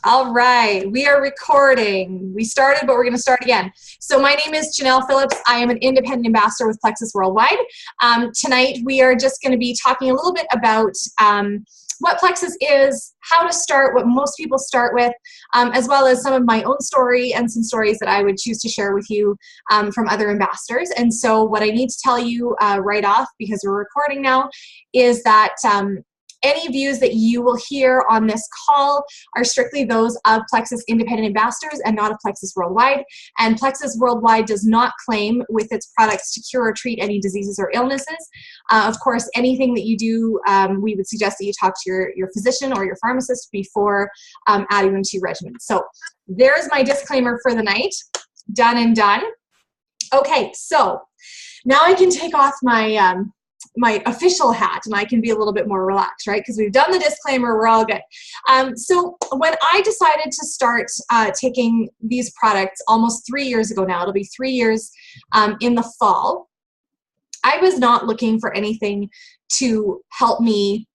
All right, we are recording. We started, but we're going to start again. So my name is Janelle Phillips. I am an independent ambassador with Plexus Worldwide. Tonight, we are just going to be talking a little bit about what Plexus is, how to start, what most people start with, as well as some of my own story and some stories that I would choose to share with you from other ambassadors. And so what I need to tell you right off, because we're recording now, is that any views that you will hear on this call are strictly those of Plexus independent ambassadors and not of Plexus Worldwide. And Plexus Worldwide does not claim with its products to cure or treat any diseases or illnesses. Of course, anything that you do, we would suggest that you talk to your physician or your pharmacist before adding them to your regimen. So there's my disclaimer for the night. Done and done. Okay, so now I can take off my my official hat and I can be a little bit more relaxed, right? Because we've done the disclaimer, we're all good. So when I decided to start taking these products almost 3 years ago now, it'll be 3 years in the fall, I was not looking for anything to help me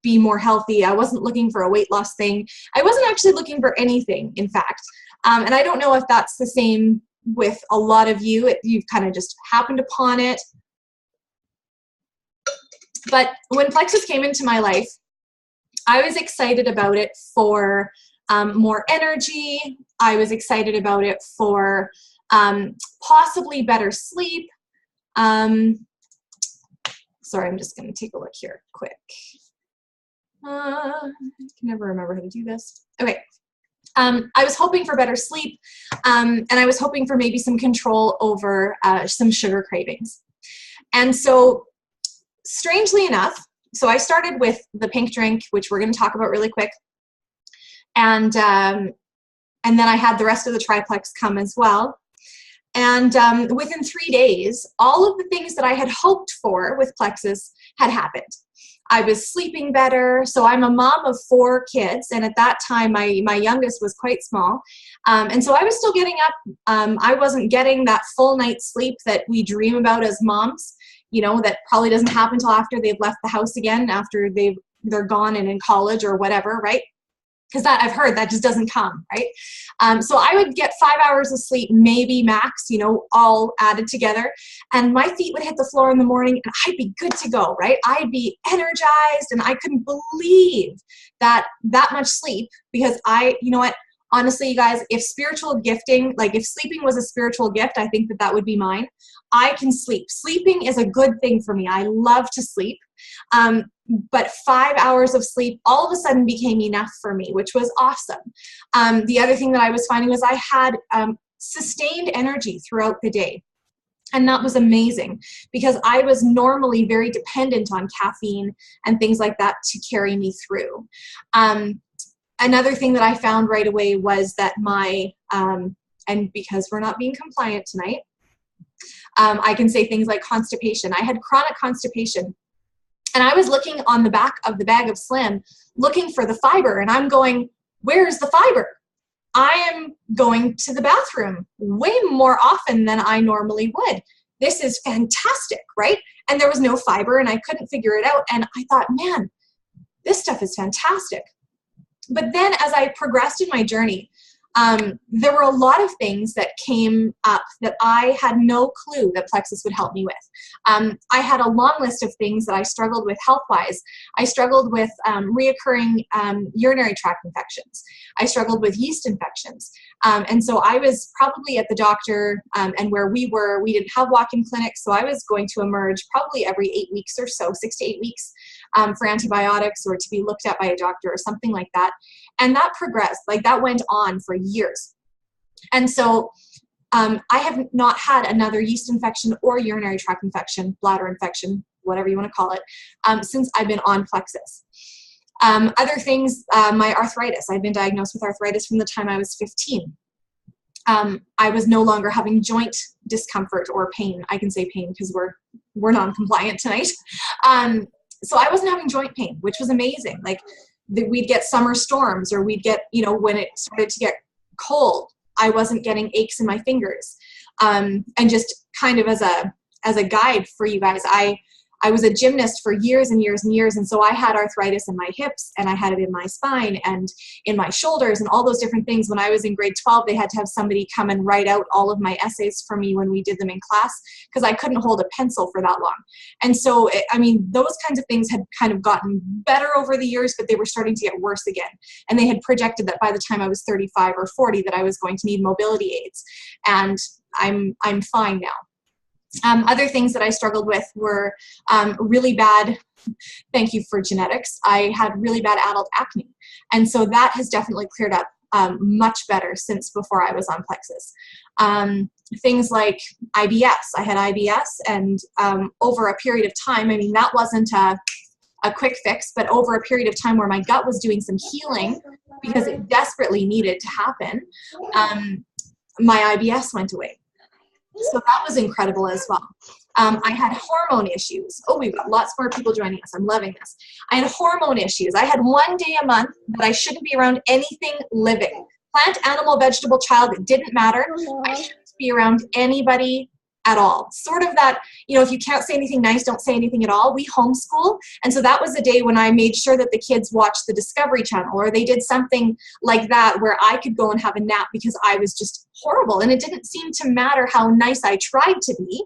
be more healthy. I wasn't looking for a weight loss thing. I wasn't actually looking for anything, in fact. And I don't know if that's the same with a lot of you. You've kind of just happened upon it. But when Plexus came into my life, I was excited about it for more energy. I was excited about it for possibly better sleep. Sorry, I'm just going to take a look here quick. I can never remember how to do this. Okay. I was hoping for better sleep, and I was hoping for maybe some control over some sugar cravings. And so strangely enough, so I started with the pink drink, which we're going to talk about really quick, and then I had the rest of the triplex come as well. And within 3 days, all of the things that I had hoped for with Plexus had happened. I was sleeping better. So I'm a mom of 4 kids, and at that time, my youngest was quite small. And so I was still getting up. I wasn't getting that full night's sleep that we dream about as moms. You know, that probably doesn't happen until after they've left the house again, after they're gone and in college or whatever, right? Because that I've heard that just doesn't come, right? So I would get 5 hours of sleep, maybe max, you know, all added together, and my feet would hit the floor in the morning and I'd be good to go, right? I'd be energized, and I couldn't believe that much sleep, because you know what? Honestly, you guys, if spiritual gifting, like if sleeping was a spiritual gift, I think that would be mine. I can sleep. Sleeping is a good thing for me. I love to sleep. But 5 hours of sleep all of a sudden became enough for me, which was awesome. The other thing that I was finding was I had sustained energy throughout the day. And that was amazing, because I was normally very dependent on caffeine and things like that to carry me through. Another thing that I found right away was that and because we're not being compliant tonight, I can say things like constipation. I had chronic constipation, and I was looking on the back of the bag of Slim, looking for the fiber, and I'm going, where's the fiber? I am going to the bathroom way more often than I normally would. This is fantastic, right? And there was no fiber, and I couldn't figure it out, and I thought, man, this stuff is fantastic. But then as I progressed in my journey, there were a lot of things that came up that I had no clue that Plexus would help me with. I had a long list of things that I struggled with health-wise. I struggled with reoccurring urinary tract infections. I struggled with yeast infections. And so I was probably at the doctor, and where we didn't have walk-in clinics, so I was going to emerge probably every 8 weeks or so, 6 to 8 weeks, for antibiotics or to be looked at by a doctor or something like that. And that progressed, like that went on for years. And so I have not had another yeast infection or urinary tract infection, bladder infection, whatever you want to call it, since I've been on Plexus. Other things, my arthritis. I've been diagnosed with arthritis from the time I was 15. I was no longer having joint discomfort or pain. I can say pain because we're non-compliant tonight. So I wasn't having joint pain, which was amazing. Like we'd get summer storms, or we'd get, you know, when it started to get cold, I wasn't getting aches in my fingers. And just kind of as a guide for you guys, I I was a gymnast for years and years and years, and so I had arthritis in my hips, and I had it in my spine and in my shoulders and all those different things. When I was in grade 12, they had to have somebody come and write out all of my essays for me when we did them in class, because I couldn't hold a pencil for that long. And so, I mean, those kinds of things had kind of gotten better over the years, but they were starting to get worse again. And they had projected that by the time I was 35 or 40 that I was going to need mobility aids. And I'm fine now. Other things that I struggled with were really bad, thank you for genetics, I had really bad adult acne. And so that has definitely cleared up much better since before I was on Plexus. Things like IBS, I had IBS, and over a period of time, I mean, that wasn't a quick fix, but over a period of time where my gut was doing some healing because it desperately needed to happen, my IBS went away. So that was incredible as well. I had hormone issues. Oh, we've got lots more people joining us. I'm loving this. I had hormone issues. I had one day a month that I shouldn't be around anything living. Plant, animal, vegetable, child, it didn't matter. I shouldn't be around anybody at all. Sort of that, you know, if you can't say anything nice, don't say anything at all. We homeschool. And so that was the day when I made sure that the kids watched the Discovery Channel, or they did something like that where I could go and have a nap because I was just horrible. And it didn't seem to matter how nice I tried to be,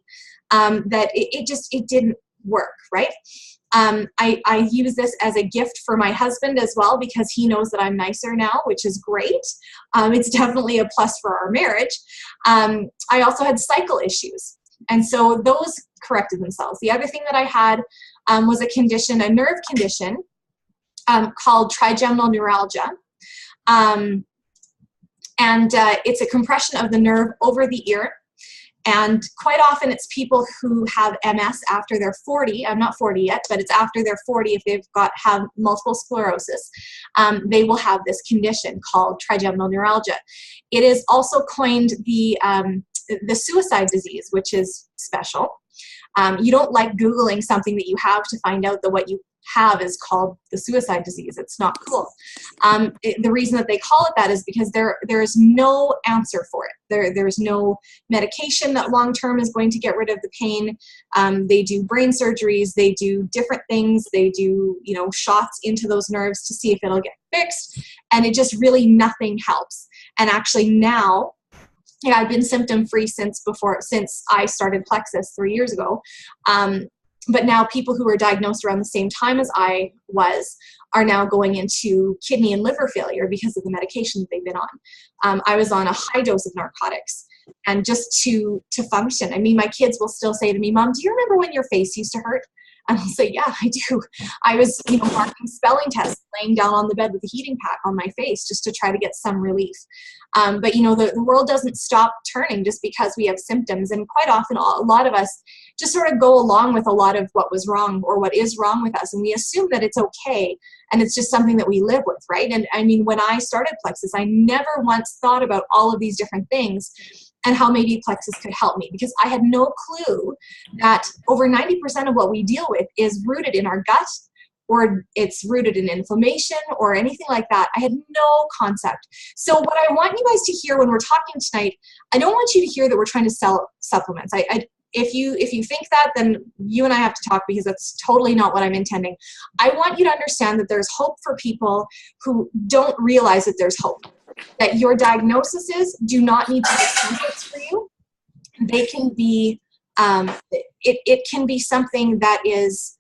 that it didn't work, right? I use this as a gift for my husband as well, because he knows that I'm nicer now, which is great. It's definitely a plus for our marriage. I also had cycle issues, and so those corrected themselves. The other thing that I had was a condition, a nerve condition called trigeminal neuralgia. It's a compression of the nerve over the ear. And quite often it's people who have MS after they're 40. I'm not 40 yet, but it's after they're 40. If they've have multiple sclerosis, they will have this condition called trigeminal neuralgia. It is also coined the suicide disease, which is special. You don't like Googling something that you have to find out that what you have is called the suicide disease. It's not cool. The reason that they call it that is because there is no answer for it. There's no medication that long-term is going to get rid of the pain. They do brain surgeries. They do different things. They do, you know, shots into those nerves to see if it'll get fixed. And it just really, nothing helps. And actually now, yeah, I've been symptom-free since I started Plexus 3 years ago. But now people who were diagnosed around the same time as I was are now going into kidney and liver failure because of the medication that they've been on. I was on a high dose of narcotics, and just to function. I mean, my kids will still say to me, "Mom, do you remember when your face used to hurt?" And I'll say, "Yeah, I do." I was, you know, marking spelling tests, laying down on the bed with a heating pack on my face just to try to get some relief. But, you know, the world doesn't stop turning just because we have symptoms. And quite often, a lot of us just sort of go along with a lot of what was wrong or what is wrong with us. And we assume that it's okay. And it's just something that we live with, right? And I mean, when I started Plexus, I never once thought about all of these different things and how maybe Plexus could help me, because I had no clue that over 90% of what we deal with is rooted in our gut, or it's rooted in inflammation or anything like that. I had no concept. So what I want you guys to hear when we're talking tonight, I don't want you to hear that we're trying to sell supplements. If you think that, then you and I have to talk, because that's totally not what I'm intending. I want you to understand that there's hope for people who don't realize that there's hope. That your diagnoses do not need to be complex for you. They can be, it can be something that is,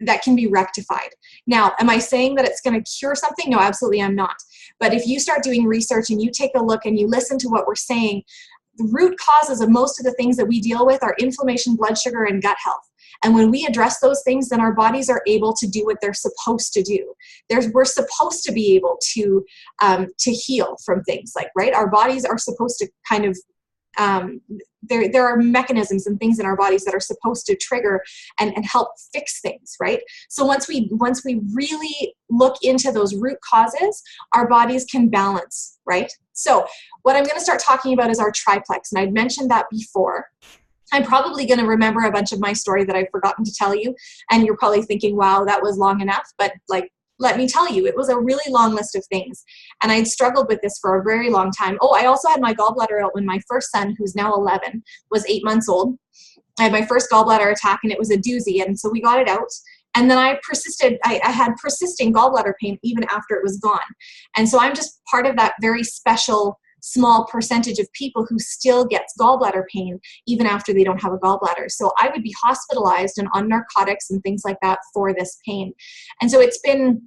that can be rectified. Now, am I saying that it's going to cure something? No, absolutely I'm not. But if you start doing research and you take a look and you listen to what we're saying, the root causes of most of the things that we deal with are inflammation, blood sugar, and gut health. And when we address those things, then our bodies are able to do what they're supposed to do. We're supposed to be able to heal from things, like, right? Our bodies are supposed to kind of, there are mechanisms and things in our bodies that are supposed to trigger and help fix things, right? So once we really look into those root causes, our bodies can balance, right? So what I'm going to start talking about is our triplex, and I'd mentioned that before. I'm probably going to remember a bunch of my story that I've forgotten to tell you, and you're probably thinking, wow, that was long enough, but like, let me tell you, it was a really long list of things, and I'd struggled with this for a very long time. Oh, I also had my gallbladder out when my first son, who's now 11, was 8 months old, I had my first gallbladder attack, and it was a doozy, and so we got it out. And then I persisted, I had persisting gallbladder pain even after it was gone. And so I'm just part of that very special small percentage of people who still gets gallbladder pain even after they don't have a gallbladder. So I would be hospitalized and on narcotics and things like that for this pain. And so it's been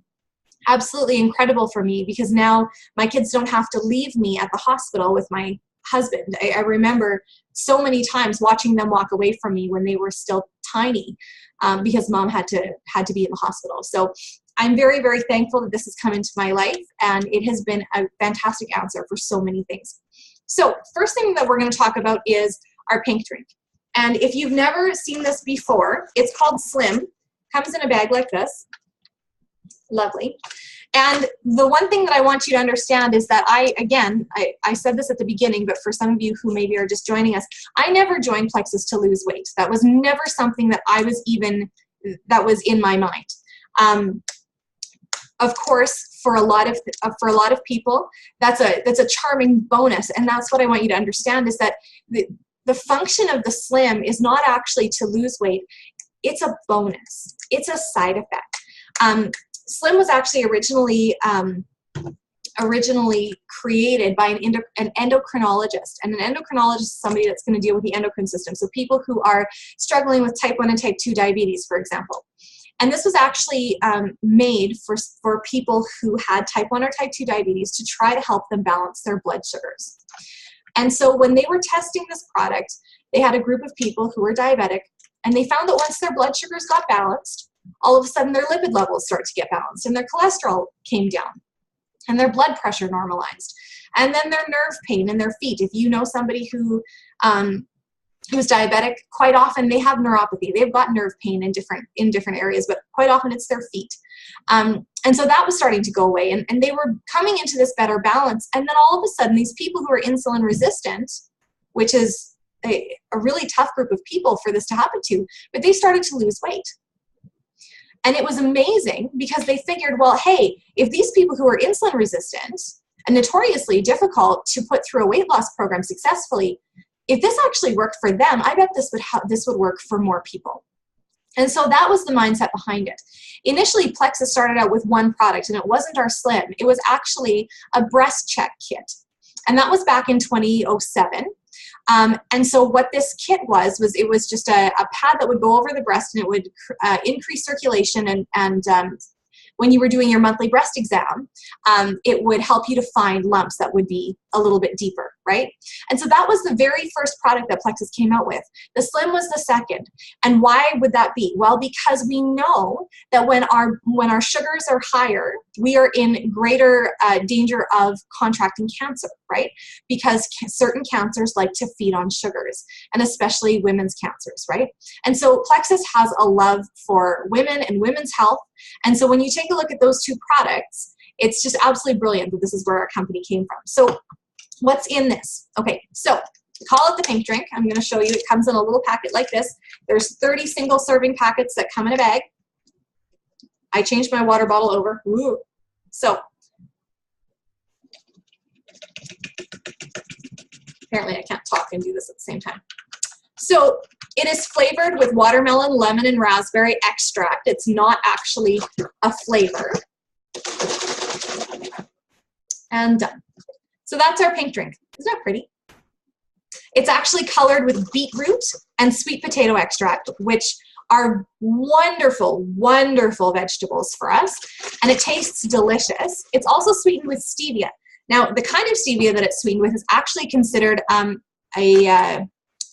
absolutely incredible for me, because now my kids don't have to leave me at the hospital with my husband. I remember so many times watching them walk away from me when they were still tiny, because mom had to be in the hospital. So I'm very, very thankful that this has come into my life, and it has been a fantastic answer for so many things. So first thing that we're going to talk about is our pink drink. And if you've never seen this before, it's called Slim. Comes in a bag like this. Lovely. And the one thing that I want you to understand is that I said this at the beginning, but for some of you who maybe are just joining us, I never joined Plexus to lose weight. That was never something that that was in my mind. Of course, for a lot of people, that's a charming bonus, and that's what I want you to understand, is that the function of the Slim is not actually to lose weight. It's a bonus. It's a side effect. Slim was actually originally created by an endocrinologist, and an endocrinologist is somebody that's going to deal with the endocrine system. So people who are struggling with type 1 and type 2 diabetes, for example. And this was actually made for people who had type 1 or type 2 diabetes to try to help them balance their blood sugars. And so when they were testing this product, they had a group of people who were diabetic, and they found that once their blood sugars got balanced, all of a sudden their lipid levels start to get balanced, and their cholesterol came down, and their blood pressure normalized, and then their nerve pain in their feet. If you know somebody who's diabetic, quite often they have neuropathy. They've got nerve pain in different areas, but quite often it's their feet. And so that was starting to go away, and they were coming into this better balance. And then all of a sudden, these people who are insulin resistant, which is a really tough group of people for this to happen to, but they started to lose weight. And it was amazing, because they figured, well, hey, if these people who are insulin resistant and notoriously difficult to put through a weight loss program successfully, if this actually worked for them, I bet this would work for more people. And so that was the mindset behind it. Initially, Plexus started out with one product, and it wasn't our Slim. It was actually a breast check kit. And that was back in 2007. And so what this kit was it was just a pad that would go over the breast, and it would increase circulation, and when you were doing your monthly breast exam, it would help you to find lumps that would be a little bit deeper, right? And so that was the very first product that Plexus came out with. The Slim was the second. And why would that be? Well, because we know that when our sugars are higher, we are in greater danger of contracting cancer, right? Because certain cancers like to feed on sugars, and especially women's cancers, right? And so Plexus has a love for women and women's health. And so when you take a look at those two products, it's just absolutely brilliant that this is where our company came from. So what's in this? Okay, so call it the pink drink. I'm going to show you. It comes in a little packet like this. There's 30 single serving packets that come in a bag. I changed my water bottle over. Ooh. So apparently I can't talk and do this at the same time. So it is flavored with watermelon, lemon, and raspberry extract. It's not actually a flavor. And done. So that's our pink drink. Isn't that pretty? It's actually colored with beetroot and sweet potato extract, which are wonderful, wonderful vegetables for us. And it tastes delicious. It's also sweetened with stevia. Now, the kind of stevia that it's sweetened with is actually considered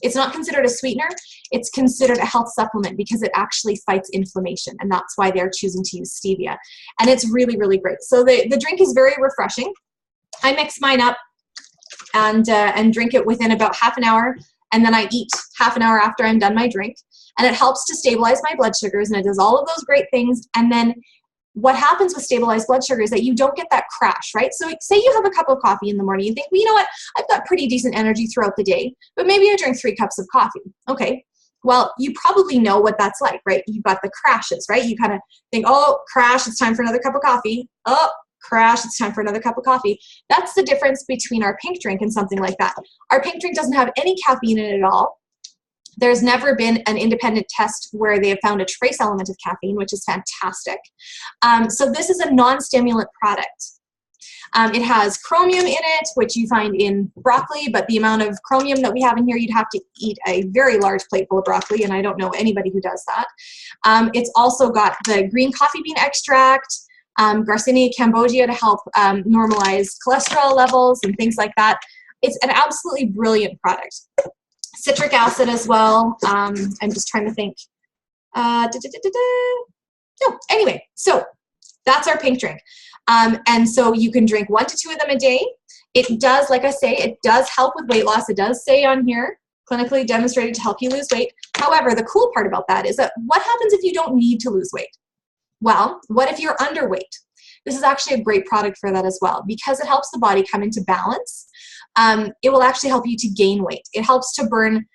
it's not considered a sweetener, it's considered a health supplement, because it actually fights inflammation, and that's why they're choosing to use stevia. And it's really, really great. So the drink is very refreshing. I mix mine up and drink it within about half an hour, and then I eat half an hour after I'm done my drink. And it helps to stabilize my blood sugars, and it does all of those great things. And then what happens with stabilized blood sugar is that you don't get that crash, right? So say you have a cup of coffee in the morning, you think, well, you know what, I've got pretty decent energy throughout the day, but maybe I drink 3 cups of coffee. Okay, well, you probably know what that's like, right? You've got the crashes, right? You kind of think, oh, crash, it's time for another cup of coffee. Oh, crash, it's time for another cup of coffee. That's the difference between our pink drink and something like that. Our pink drink doesn't have any caffeine in it at all. There's never been an independent test where they have found a trace element of caffeine, which is fantastic. So this is a non-stimulant product. It has chromium in it, which you find in broccoli, but the amount of chromium that we have in here, you'd have to eat a very large plate full of broccoli, and I don't know anybody who does that. It's also got the green coffee bean extract, Garcinia cambogia to help normalize cholesterol levels and things like that. It's an absolutely brilliant product. Citric acid as well. I'm just trying to think. No, anyway, so that's our pink drink. And so you can drink 1 to 2 of them a day. It does, like I say, it does help with weight loss. It does say on here, clinically demonstrated to help you lose weight. However, the cool part about that is that what happens if you don't need to lose weight? Well, what if you're underweight? This is actually a great product for that as well, because it helps the body come into balance. It will actually help you to gain weight. It helps to burn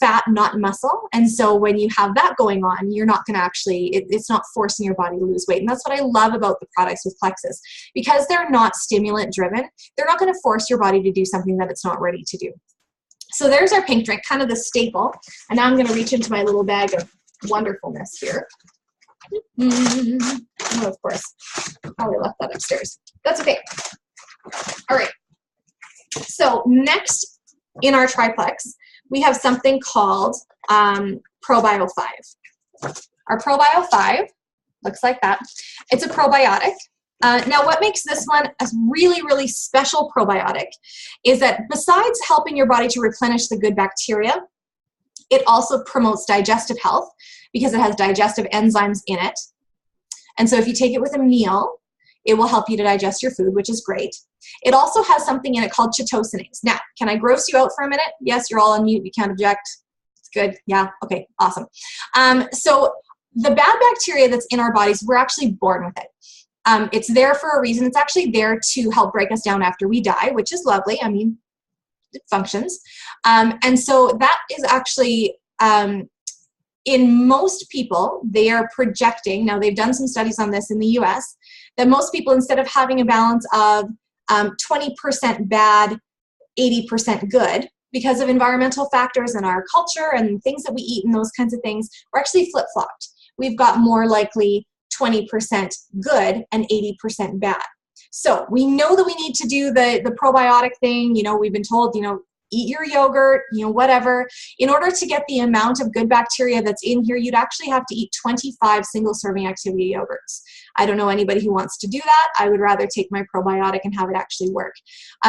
fat, not muscle. And so when you have that going on, you're not going to actually, it's not forcing your body to lose weight. And that's what I love about the products with Plexus. Because they're not stimulant driven, they're not going to force your body to do something that it's not ready to do. So there's our pink drink, kind of the staple. And now I'm going to reach into my little bag of wonderfulness here. Oh, of course, probably left that upstairs. That's okay. All right. So next in our triplex, we have something called ProBio 5. Our ProBio 5 looks like that. It's a probiotic. Now, what makes this one a really, really special probiotic is that besides helping your body to replenish the good bacteria, it also promotes digestive health because it has digestive enzymes in it. And so if you take it with a meal, it will help you to digest your food, which is great. It also has something in it called chitosanase. Now, can I gross you out for a minute? Yes, you're all on mute. You can't object. It's good. Yeah. Okay. Awesome. So the bad bacteria that's in our bodies, we're actually born with it. It's there for a reason. It's actually there to help break us down after we die, which is lovely. I mean, it functions. And so that is actually, in most people, they are projecting, now they've done some studies on this in the US, that most people, instead of having a balance of 20% bad, 80% good, because of environmental factors in our culture and things that we eat and those kinds of things, we're actually flip-flopped. We've got more likely 20% good and 80% bad. So we know that we need to do the probiotic thing. You know, we've been told, you know, eat your yogurt, you know, whatever. In order to get the amount of good bacteria that's in here, you'd actually have to eat 25 single-serving activity yogurts. I don't know anybody who wants to do that. I would rather take my probiotic and have it actually work.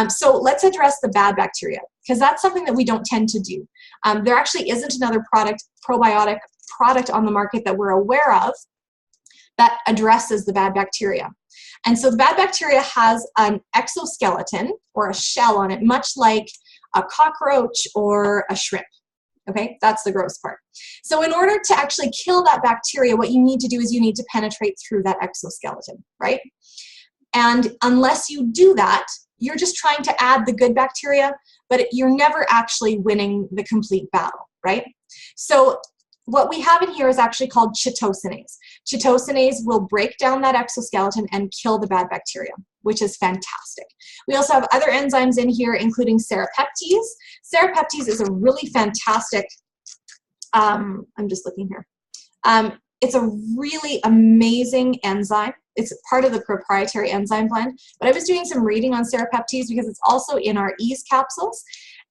So let's address the bad bacteria, because that's something that we don't tend to do. There actually isn't another probiotic product on the market that we're aware of that addresses the bad bacteria. And so the bad bacteria has an exoskeleton or a shell on it, much like a cockroach or a shrimp. Okay, that's the gross part. So in order to actually kill that bacteria, what you need to do is you need to penetrate through that exoskeleton, right? And unless you do that, you're just trying to add the good bacteria, but you're never actually winning the complete battle, right? So what we have in here is actually called chitosanase. Chitosanase will break down that exoskeleton and kill the bad bacteria, which is fantastic. We also have other enzymes in here, including serrapeptase. Serrapeptase is a really fantastic, I'm just looking here. It's a really amazing enzyme. It's part of the proprietary enzyme blend, but I was doing some reading on serrapeptase because it's also in our Ease capsules.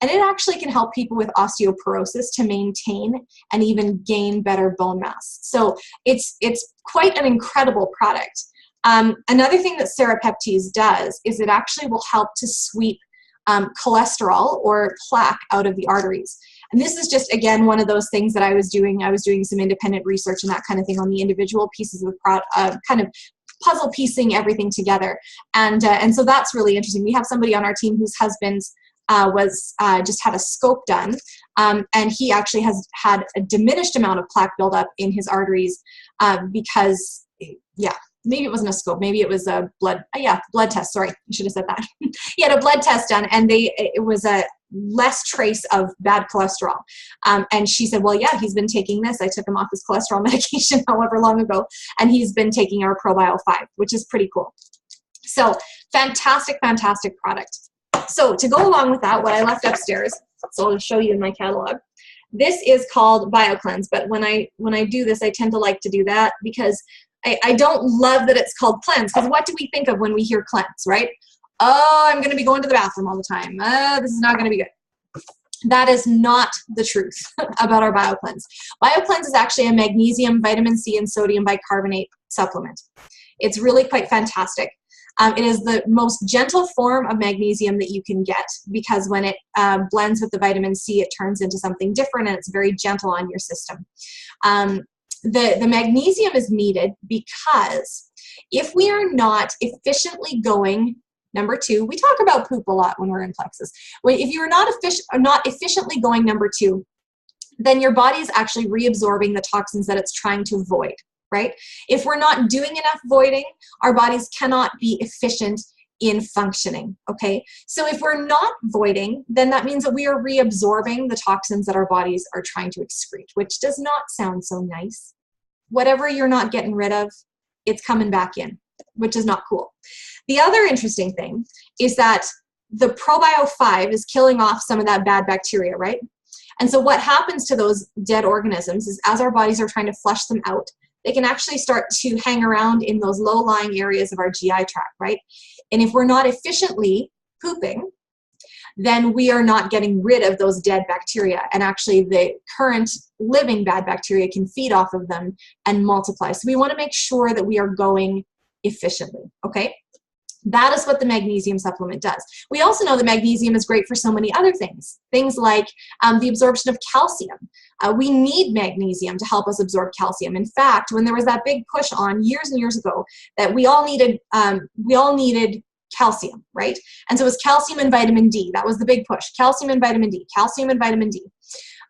And it actually can help people with osteoporosis to maintain and even gain better bone mass. So it's quite an incredible product. Another thing that serrapeptase does is it actually will help to sweep cholesterol or plaque out of the arteries. And this is just, again, one of those things that I was doing. I was doing some independent research and that kind of thing on the individual pieces of kind of puzzle piecing everything together. And so that's really interesting. We have somebody on our team whose husband just had a scope done, and he actually has had a diminished amount of plaque buildup in his arteries because, yeah, maybe it wasn't a scope, maybe it was a blood test. Sorry, I should have said that. He had a blood test done, and it was a less trace of bad cholesterol. And she said, well, yeah, he's been taking this. I took him off his cholesterol medication however long ago, and he's been taking our ProBio 5, which is pretty cool. So fantastic, fantastic product. So to go along with that, what I left upstairs, so I'll show you in my catalog, This is called BioCleanse, but when I do this, I tend to like to do that because I don't love that it's called cleanse, because what do we think of when we hear cleanse, right? Oh, I'm going to be going to the bathroom all the time. This is not going to be good. That is not the truth about our BioCleanse. BioCleanse is actually a magnesium, vitamin C, and sodium bicarbonate supplement. It's really quite fantastic. It is the most gentle form of magnesium that you can get, because when it blends with the vitamin C, it turns into something different, and it's very gentle on your system. The magnesium is needed because if we are not efficiently going, number 2, we talk about poop a lot when we're in Plexus. If you are not efficiently going number 2, then your body is actually reabsorbing the toxins that it's trying to void, right? If we're not doing enough voiding, our bodies cannot be efficient in functioning, okay? So if we're not voiding, then that means that we are reabsorbing the toxins that our bodies are trying to excrete, which does not sound so nice. Whatever you're not getting rid of, it's coming back in, which is not cool. The other interesting thing is that the Probio 5 is killing off some of that bad bacteria, right? And so what happens to those dead organisms is, as our bodies are trying to flush them out, they can actually start to hang around in those low-lying areas of our GI tract, right? And if we're not efficiently pooping, then we are not getting rid of those dead bacteria. And actually the current living bad bacteria can feed off of them and multiply. So we want to make sure that we are going efficiently, okay? That is what the magnesium supplement does. We also know that magnesium is great for so many other things. Things like the absorption of calcium. We need magnesium to help us absorb calcium. In fact, when there was that big push on years and years ago that we all needed calcium, right? And so it was calcium and vitamin D. That was the big push. Calcium and vitamin D. Calcium and vitamin D.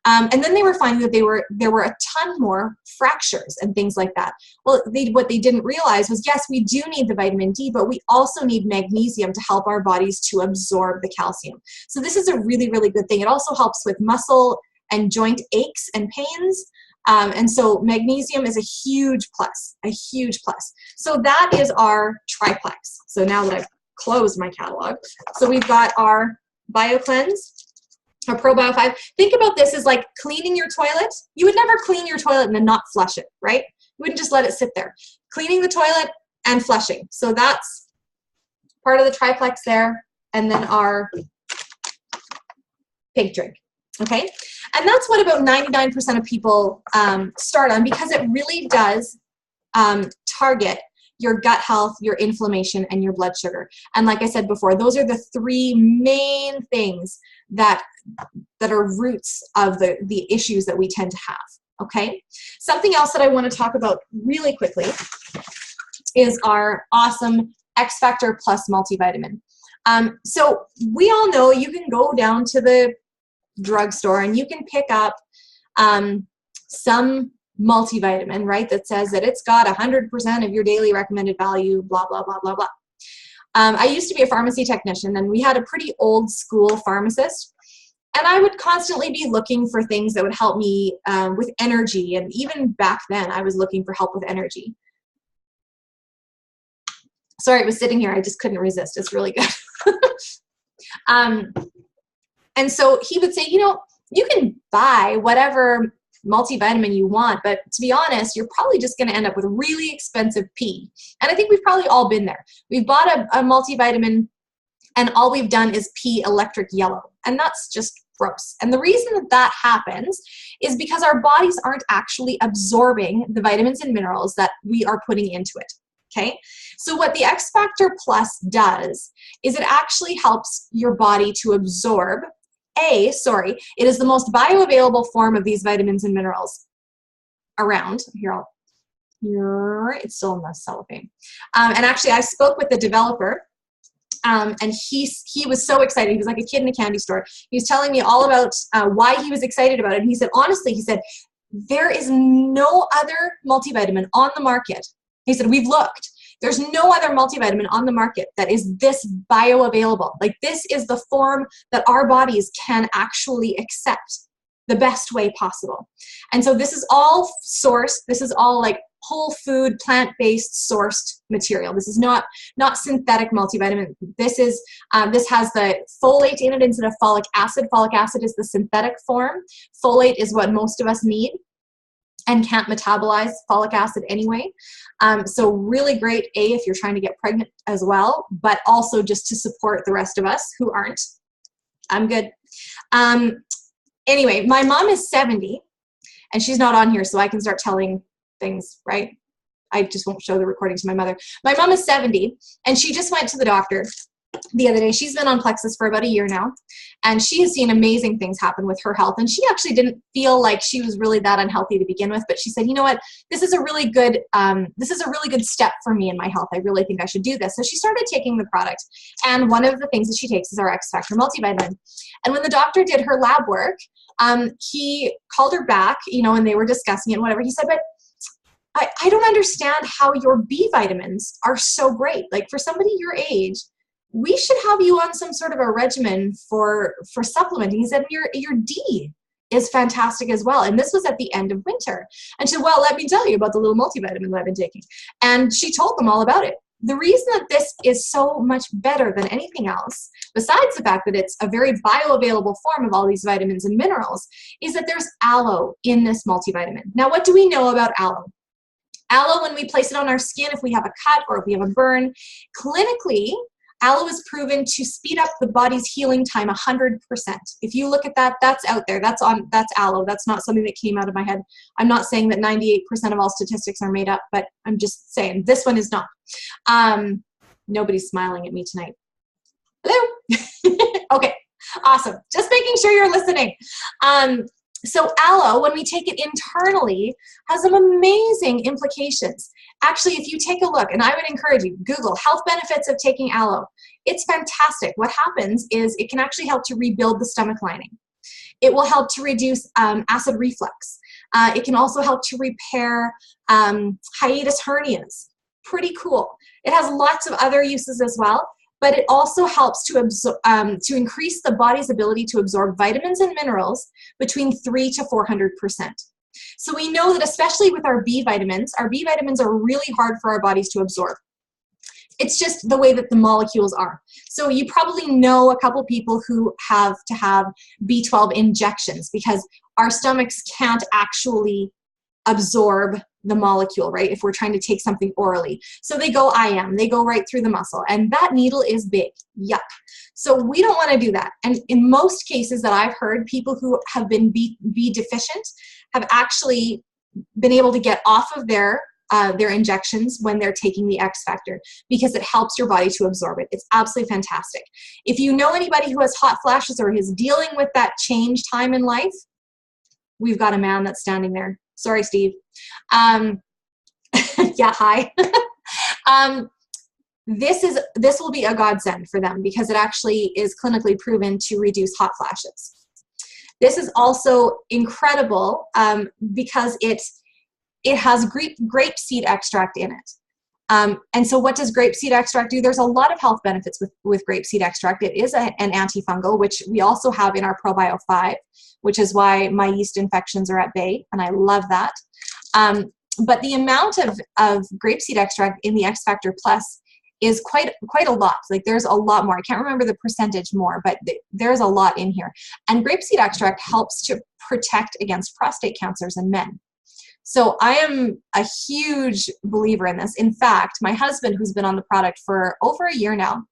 And then they were finding that there were a ton more fractures and things like that. Well, what they didn't realize was, yes, we do need the vitamin D, but we also need magnesium to help our bodies to absorb the calcium. So this is a really, really good thing. It also helps with muscle and joint aches and pains. And so magnesium is a huge plus, a huge plus. So that is our triplex. So now that I've closed my catalog, so we've got our BioCleanse, our Probio 5. Think about this as like cleaning your toilet. You would never clean your toilet and then not flush it, right? You wouldn't just let it sit there. Cleaning the toilet and flushing. So that's part of the triplex there. And then our pig drink, okay? And that's what about 99% of people start on, because it really does target your gut health, your inflammation, and your blood sugar. And like I said before, those are the 3 main things that are roots of the issues that we tend to have, okay? Something else that I want to talk about really quickly is our awesome X Factor Plus multivitamin. So we all know you can go down to the drugstore and you can pick up some multivitamin, right, that says that it's got 100% of your daily recommended value, blah, blah, blah, blah, blah. I used to be a pharmacy technician, and we had a pretty old school pharmacist, and I would constantly be looking for things that would help me with energy, and even back then I was looking for help with energy. Sorry, it was sitting here, I just couldn't resist. It's really good. And so he would say, you know, you can buy whatever multivitamin you want, but to be honest, you're probably just going to end up with really expensive pee. And I think we've probably all been there. We've bought a multivitamin and all we've done is pee electric yellow, and that's just gross. And the reason that that happens is because our bodies aren't actually absorbing the vitamins and minerals that we are putting into it. Okay, so what the X Factor Plus does is it actually helps your body to absorb it is the most bioavailable form of these vitamins and minerals around. Here, it's still in the cellophane. And actually, I spoke with the developer, and he was so excited. He was like a kid in a candy store. He was telling me all about why he was excited about it. And he said, honestly, he said, there is no other multivitamin on the market. He said, we've looked. There's no other multivitamin on the market that is this bioavailable. Like, this is the form that our bodies can actually accept. the best way possible. And so this is all sourced. This is all like whole food, plant-based sourced material. This is not synthetic multivitamin. This is this has the folate in it instead of folic acid. Folic acid is the synthetic form. Folate is what most of us need and can't metabolize folic acid anyway. So really great, if you're trying to get pregnant as well, but also just to support the rest of us who aren't. I'm good. Anyway, my mom is 70, and she's not on here, so I can start telling things, right? I just won't show the recording to my mother. My mom is 70, and she just went to the doctor the other day. She's been on Plexus for about a year now, and she has seen amazing things happen with her health. And she actually didn't feel like she was really that unhealthy to begin with, but she said, you know what, this is a really good step for me in my health. I really think I should do this. So she started taking the product, and one of the things that she takes is our X Factor multivitamin. And when the doctor did her lab work, he called her back, you know, and they were discussing it and whatever. He said, but I don't understand how your B vitamins are so great. Like, for somebody your age, we should have you on some sort of a regimen for supplementing. He said, your D is fantastic as well. And this was at the end of winter. And she said, well, let me tell you about the little multivitamin that I've been taking. And she told them all about it. The reason that this is so much better than anything else, besides the fact that it's a very bioavailable form of all these vitamins and minerals, is that there's aloe in this multivitamin. Now, what do we know about aloe? Aloe, when we place it on our skin, if we have a cut or if we have a burn, clinically, aloe is proven to speed up the body's healing time 100%. If you look at that, that's out there. That's aloe. That's not something that came out of my head. I'm not saying that 98% of all statistics are made up, but I'm just saying this one is not. Nobody's smiling at me tonight. Hello? Okay, awesome. Just making sure you're listening. So aloe, when we take it internally, has some amazing implications. Actually, if you take a look, and I would encourage you, Google health benefits of taking aloe. It's fantastic. What happens is it can actually help to rebuild the stomach lining. It will help to reduce acid reflux. It can also help to repair hiatus hernias. Pretty cool. It has lots of other uses as well, but it also helps to increase the body's ability to absorb vitamins and minerals between 300 to 400%. So we know that especially with our B vitamins are really hard for our bodies to absorb. It's just the way that the molecules are. So you probably know a couple people who have to have B12 injections because our stomachs can't actually absorb the molecule, right? If we're trying to take something orally. So they go IM, they go right through the muscle, and that needle is big. Yuck. So we don't want to do that. And in most cases that I've heard, people who have been B deficient have actually been able to get off of their injections when they're taking the X Factor because it helps your body to absorb it. It's absolutely fantastic. If you know anybody who has hot flashes or is dealing with that change time in life, we've got a man that's standing there. Sorry, Steve. Yeah, hi. This will be a godsend for them because it actually is clinically proven to reduce hot flashes. This is also incredible because it has grapeseed extract in it. And so what does grapeseed extract do? There's a lot of health benefits with grapeseed extract. It is an antifungal, which we also have in our ProBio 5, which is why my yeast infections are at bay, and I love that. But the amount of grapeseed extract in the X Factor Plus is quite a lot. Like there's a lot more. I can't remember the percentage more, but there's a lot in here. And grapeseed extract helps to protect against prostate cancers in men. So I am a huge believer in this. In fact, my husband, who's been on the product for over a year now,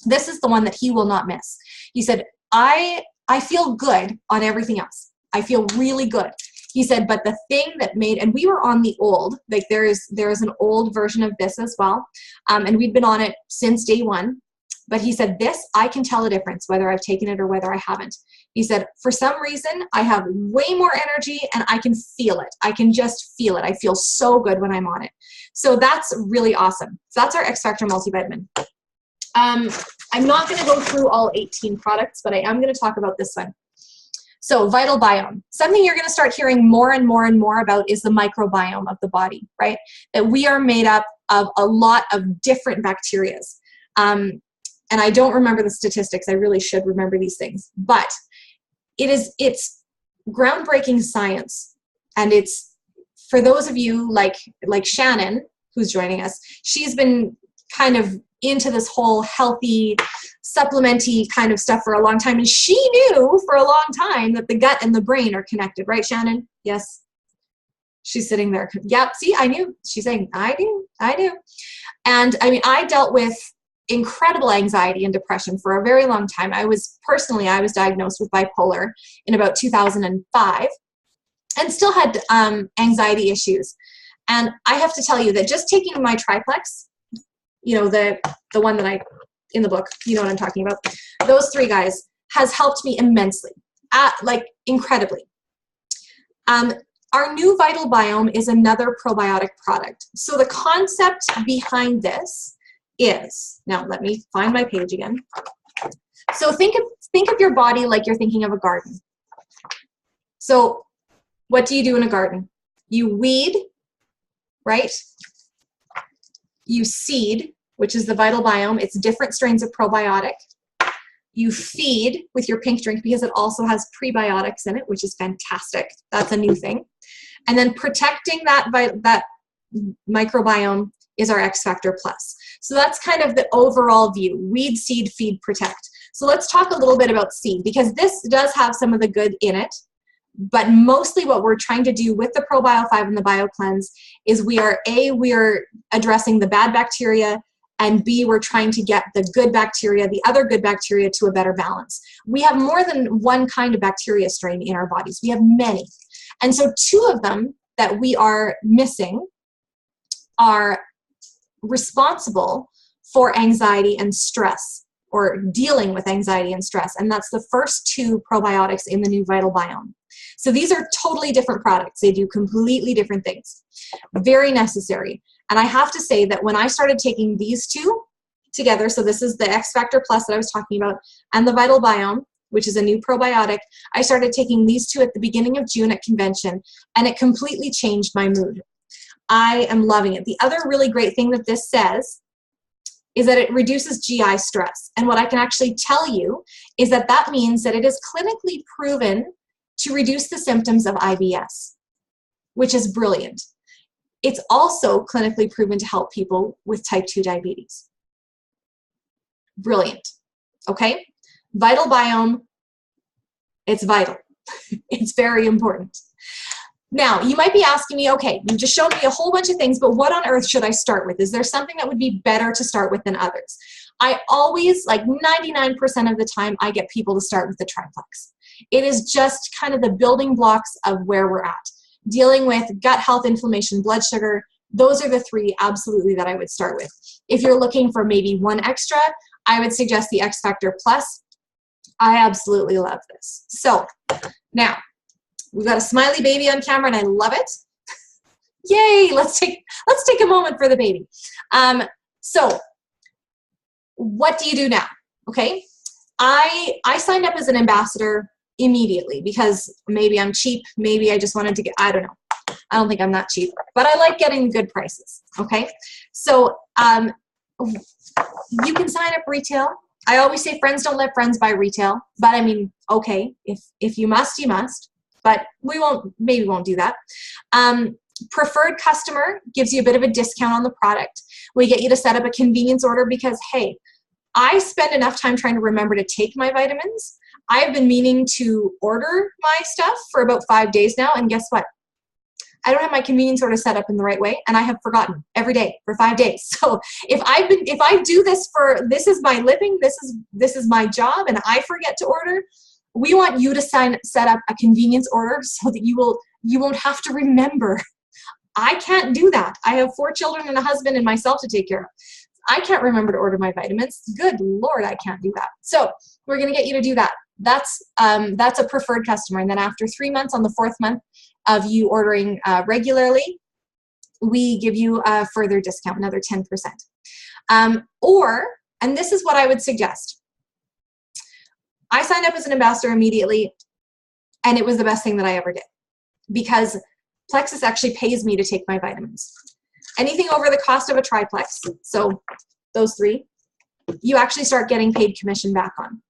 this is the one that he will not miss. He said, I feel good on everything else. I feel really good. He said, but the thing that made, and we were on the old, like there is an old version of this as well. And we'd been on it since day one. But he said, this, I can tell a difference whether I've taken it or whether I haven't. He said, for some reason, I have way more energy and I can feel it. I can just feel it. I feel so good when I'm on it. So that's really awesome. So that's our X Factor multivitamin. I'm not going to go through all 18 products, but I am going to talk about this one. So vital biome. Something you're going to start hearing more and more and more about is the microbiome of the body, right? That we are made up of a lot of different bacterias. And I don't remember the statistics. I really should remember these things. But it's groundbreaking science. And it's, for those of you like Shannon, who's joining us, she's been kind of into this whole healthy, supplementy kind of stuff for a long time. And she knew for a long time that the gut and the brain are connected, right, Shannon? Yes. She's sitting there. Yep, see, I knew. She's saying, I do. And I mean, I dealt with incredible anxiety and depression for a very long time. I was diagnosed with bipolar in about 2005 and still had anxiety issues. And I have to tell you that just taking my triplex, you know, the one that in the book, you know what I'm talking about, those 3 guys has helped me immensely, like incredibly. Our new Vital Biome is another probiotic product. So the concept behind this is, now let me find my page again. So think of your body like you're thinking of a garden. So what do you do in a garden? You weed, right? You seed, which is the Vital Biome. It's different strains of probiotic. You feed with your pink drink because it also has prebiotics in it, which is fantastic. That's a new thing. And then protecting that microbiome is our X Factor Plus. So that's kind of the overall view: weed, seed, feed, protect. So let's talk a little bit about seed, because this does have some of the good in it. But mostly what we're trying to do with the ProBio 5 and the Bio Cleanse is we are addressing the bad bacteria, and B, we're trying to get the good bacteria, the other good bacteria, to a better balance. We have more than one kind of bacteria strain in our bodies. We have many. And so 2 of them that we are missing are responsible for anxiety and stress, or dealing with anxiety and stress. And that's the first 2 probiotics in the new Vital Biome. So these are totally different products. They do completely different things. Very necessary. And I have to say that when I started taking these 2 together, so this is the X Factor Plus that I was talking about, and the Vital Biome, which is a new probiotic, I started taking these 2 at the beginning of June at convention, and it completely changed my mood. I am loving it. The other really great thing that this says is that it reduces GI stress. And what I can actually tell you is that that means that it is clinically proven to reduce the symptoms of IBS, which is brilliant. It's also clinically proven to help people with type 2 diabetes. Brilliant. Okay? Vital Biome, it's vital. It's very important. Now, you might be asking me, okay, you just showed me a whole bunch of things, but what on earth should I start with? Is there something that would be better to start with than others? I always, like 99% of the time, I get people to start with the triplex. It is just kind of the building blocks of where we're at. Dealing with gut health, inflammation, blood sugar, those are the 3 absolutely that I would start with. If you're looking for maybe 1 extra, I would suggest the X Factor Plus. I absolutely love this. So now we've got a smiley baby on camera, and I love it. Yay! Let's take a moment for the baby. So what do you do now? Okay, I signed up as an ambassador immediately because maybe I'm cheap, maybe I just wanted to get, I don't know. I don't think I'm that cheap, but I like getting good prices. Okay, so you can sign up retail. I always say friends don't let friends buy retail, but I mean, okay, if you must, you must, but maybe won't do that. Preferred customer gives you a bit of a discount on the product. We get you to set up a convenience order because, hey, I spend enough time trying to remember to take my vitamins. I've been meaning to order my stuff for about 5 days now, and guess what? I don't have my convenience order set up in the right way, and I have forgotten every day for 5 days. So if I do this this is my living, this is my job, and I forget to order, we want you to set up a convenience order so that you won't have to remember. I can't do that. I have 4 children and a husband and myself to take care of. I can't remember to order my vitamins. Good Lord, I can't do that. So we're going to get you to do that. That's a preferred customer. And then after 3 months, on the 4th month of you ordering regularly, we give you a further discount, another 10%. And this is what I would suggest. I signed up as an ambassador immediately, and it was the best thing that I ever did because Plexus actually pays me to take my vitamins. Anything over the cost of a triplex, so those 3, you actually start getting paid commission back on.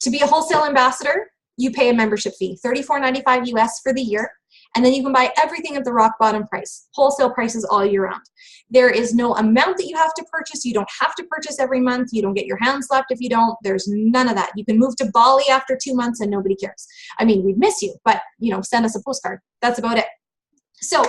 To be a wholesale ambassador, you pay a membership fee, $34.95 US for the year. And then you can buy everything at the rock bottom price, wholesale prices all year round. There is no amount that you have to purchase. You don't have to purchase every month. You don't get your hands slapped if you don't. There's none of that. You can move to Bali after 2 months and nobody cares. I mean, we'd miss you, but send us a postcard. That's about it. So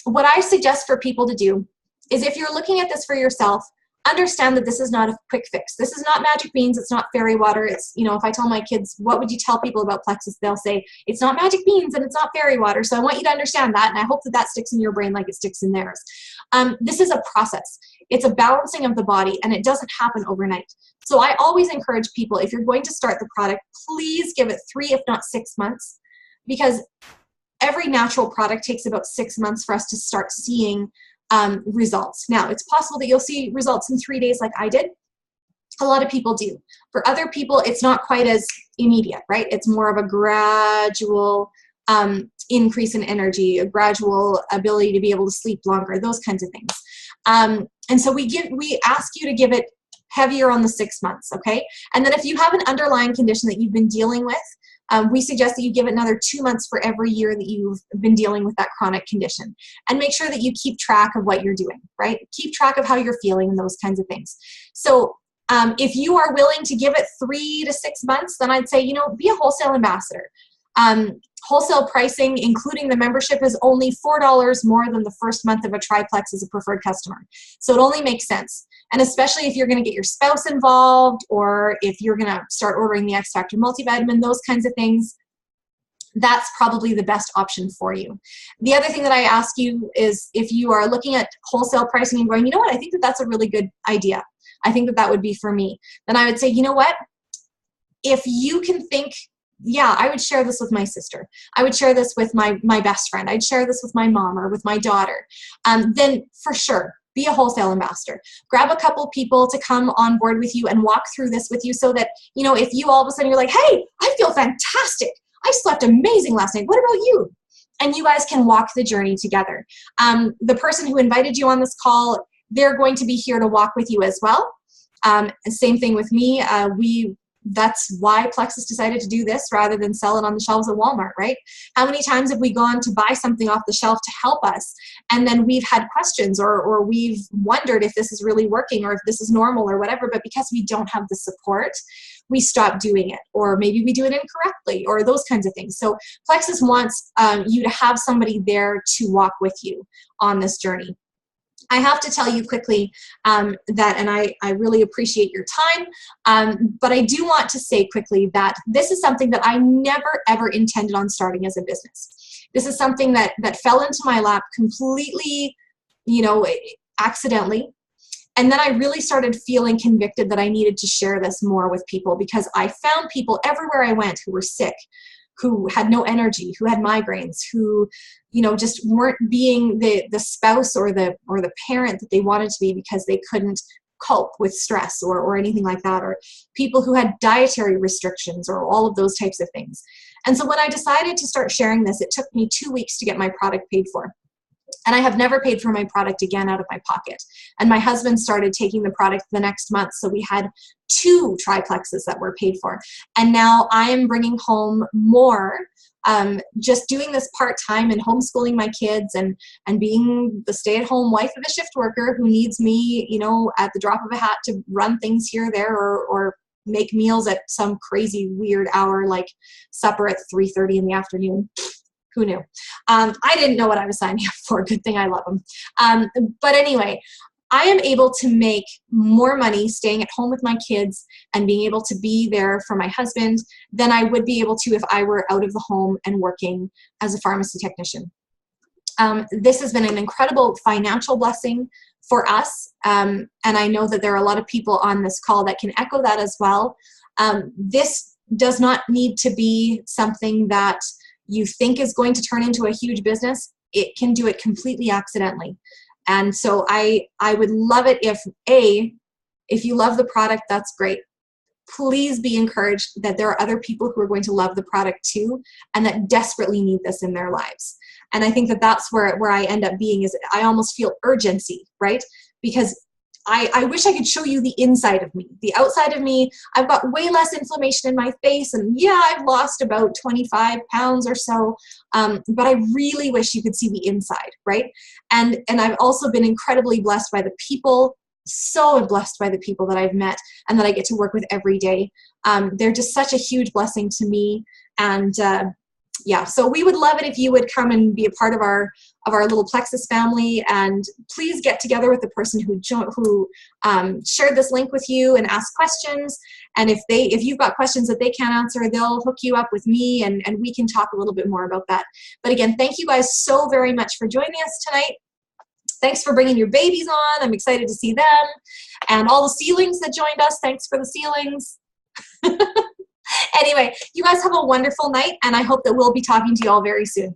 what I suggest for people to do is, if you're looking at this for yourself, understand that this is not a quick fix. This is not magic beans. It's not fairy water. It's, if I tell my kids, what would you tell people about Plexus? They'll say, it's not magic beans and it's not fairy water. So I want you to understand that. And I hope that that sticks in your brain like it sticks in theirs. This is a process. It's a balancing of the body, and it doesn't happen overnight. So I always encourage people, if you're going to start the product, please give it 3, if not 6 months, because every natural product takes about 6 months for us to start seeing results. Now, it's possible that you'll see results in 3 days like I did. A lot of people do. For other people, it's not quite as immediate, right? It's more of a gradual increase in energy, a gradual ability to be able to sleep longer, those kinds of things. And so we ask you to give it heavier on the 6 months, okay? And then if you have an underlying condition that you've been dealing with, we suggest that you give it another 2 months for every year that you've been dealing with that chronic condition. And make sure that you keep track of what you're doing, right? Keep track of how you're feeling and those kinds of things. So if you are willing to give it 3 to 6 months, then I'd say, be a wholesale ambassador. Wholesale pricing, including the membership, is only $4 more than the first month of a triplex as a preferred customer. So it only makes sense. And especially if you're going to get your spouse involved, or if you're going to start ordering the X Factor multivitamin, those kinds of things, that's probably the best option for you. The other thing that I ask you is, if you are looking at wholesale pricing and going, I think that that's a really good idea. I think that that would be for me. Then I would say, what? If you can think, yeah, I would share this with my sister. I would share this with my best friend. I'd share this with my mom or with my daughter. Then for sure, be a wholesale ambassador. Grab a couple people to come on board with you and walk through this with you, so that, if you all of a sudden you're like, hey, I feel fantastic. I slept amazing last night. What about you? And you guys can walk the journey together. The person who invited you on this call, they're going to be here to walk with you as well. Same thing with me. That's why Plexus decided to do this rather than sell it on the shelves at Walmart, right? How many times have we gone to buy something off the shelf to help us, and then we've had questions, or we've wondered if this is really working or if this is normal or whatever, but because we don't have the support, we stop doing it, or maybe we do it incorrectly, or those kinds of things. So Plexus wants you to have somebody there to walk with you on this journey. I have to tell you quickly that, and I really appreciate your time, but I do want to say quickly that this is something that I never, ever intended on starting as a business. This is something that fell into my lap completely, accidentally. And then I really started feeling convicted that I needed to share this more with people, because I found people everywhere I went who were sick, who had no energy, who had migraines, who, just weren't being the spouse or the parent that they wanted to be, because they couldn't cope with stress or anything like that, or people who had dietary restrictions or all of those types of things. And so when I decided to start sharing this, it took me 2 weeks to get my product paid for. And I have never paid for my product again out of my pocket. And my husband started taking the product the next month. So we had 2 triplexes that were paid for. And now I am bringing home more, just doing this part-time and homeschooling my kids and being the stay-at-home wife of a shift worker who needs me, at the drop of a hat to run things here or there, or make meals at some crazy weird hour like supper at 3:30 in the afternoon. Who knew? I didn't know what I was signing up for. Good thing I love them. But anyway, I am able to make more money staying at home with my kids and being able to be there for my husband than I would be able to if I were out of the home and working as a pharmacy technician. This has been an incredible financial blessing for us. And I know that there are a lot of people on this call that can echo that as well. This does not need to be something that you think is going to turn into a huge business. It can do it completely accidentally. And so I would love it if you love the product, that's great. Please be encouraged that there are other people who are going to love the product too, and that desperately need this in their lives. And I think that that's where I end up being, is I almost feel urgency, right? Because I wish I could show you the inside of me. The outside of me, I've got way less inflammation in my face, and yeah, I've lost about 25 pounds or so, but I really wish you could see the inside, right? And I've also been incredibly blessed by the people, so blessed by the people that I've met and that I get to work with every day. They're just such a huge blessing to me, and yeah, so we would love it if you would come and be a part of our little Plexus family, and please get together with the person who shared this link with you and ask questions. And if you've got questions that they can't answer, they'll hook you up with me, and we can talk a little bit more about that. But again, thank you guys so very much for joining us tonight. Thanks for bringing your babies on. I'm excited to see them. And all the ceilings that joined us, thanks for the ceilings. Anyway, you guys have a wonderful night, and I hope that we'll be talking to you all very soon.